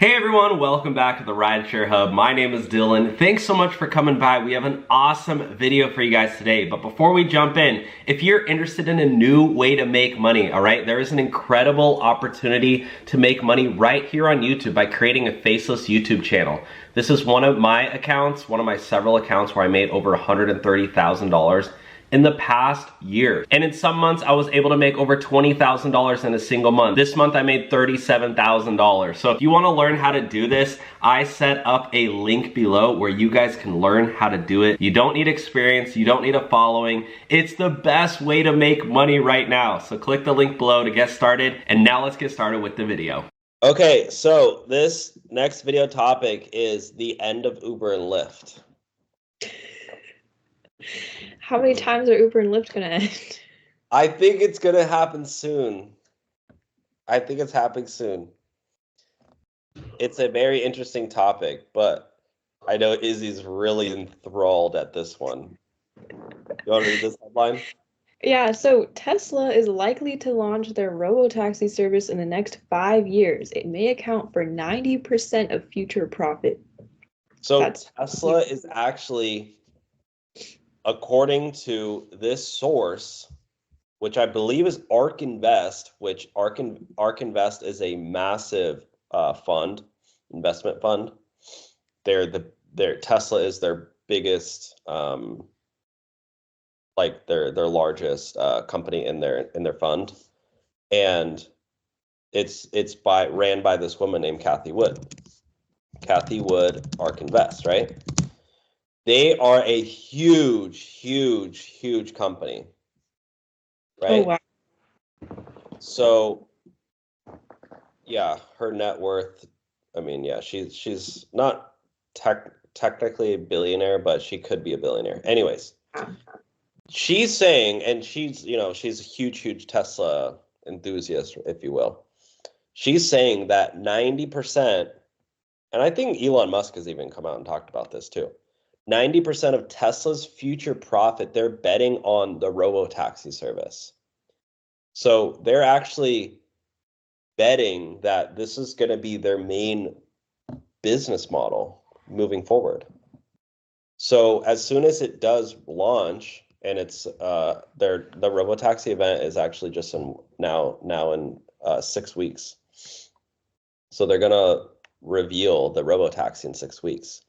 Hey everyone, welcome back to the Rideshare Hub. My name is Dylan. Thanks so much for coming by. We have an awesome video for you guys today. But before we jump in, if you're interested in a new way to make money, all right, there is an incredible opportunity to make money right here on YouTube by creating a faceless YouTube channel. This is one of my accounts, one of my several accounts where I made over $130,000 in the past year. And in some months, I was able to make over $20,000 in a single month. This month, I made $37,000. So if you wanna learn how to do this, I set up a link below where you guys can learn how to do it. You don't need experience, you don't need a following. It's the best way to make money right now. So click the link below to get started. And now let's get started with the video. Okay, so this next video topic is the end of Uber and Lyft. How many times are Uber and Lyft gonna end? I think it's gonna happen soon. I think it's happening soon. It's a very interesting topic, but I know Izzy's really enthralled at this one. You want to read this headline? Yeah, so Tesla is likely to launch their robotaxi service in the next 5 years. It may account for 90% of future profit. So Tesla is actually, according to this source, which I believe is ARK Invest, which ARK Invest is a massive investment fund. Tesla is their biggest, like their largest company in their fund, and it's ran by this woman named Cathie Wood. Cathie Wood, ARK Invest, right? They are a huge company, right? Oh, wow. So, yeah, her net worth, I mean, yeah, she's not technically a billionaire, but she could be a billionaire. Anyways, she's saying, and she's a huge Tesla enthusiast, if you will. She's saying that 90%, and I think Elon Musk has even come out and talked about this too. 90% of Tesla's future profit, they're betting on the robotaxi service. So they're actually betting that this is going to be their main business model moving forward. So as soon as it does launch, and it's the robotaxi event is actually just now in 6 weeks. So they're gonna reveal the robotaxi in 6 weeks.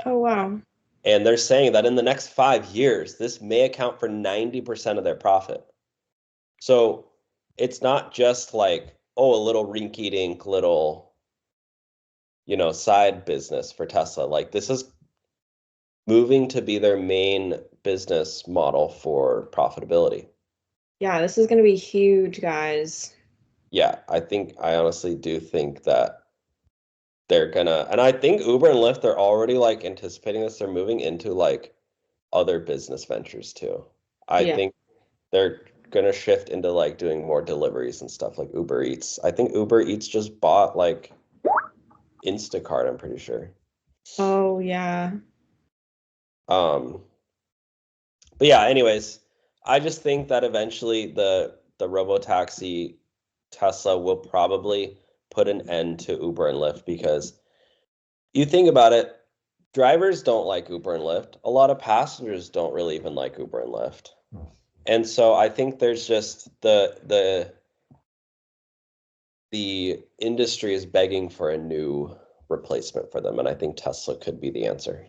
Oh, wow. And they're saying that in the next 5 years, this may account for 90% of their profit. So it's not just like, oh, a little rinky-dink little, side business for Tesla. Like, this is moving to be their main business model for profitability. Yeah, this is gonna be huge, guys. Yeah, I honestly do think that they're gonna, and I think Uber and Lyft, they're already like anticipating this. They're moving into like other business ventures too. I think they're gonna shift into like doing more deliveries and stuff like Uber Eats. I think Uber Eats just bought like Instacart, I'm pretty sure. Oh, yeah. But yeah, anyways, I just think that eventually the robotaxi Tesla will probably put an end to Uber and Lyft, because you think about it, drivers don't like Uber and Lyft. A lot of passengers don't really even like Uber and Lyft. And so I think there's just the industry is begging for a new replacement for them, and I think Tesla could be the answer.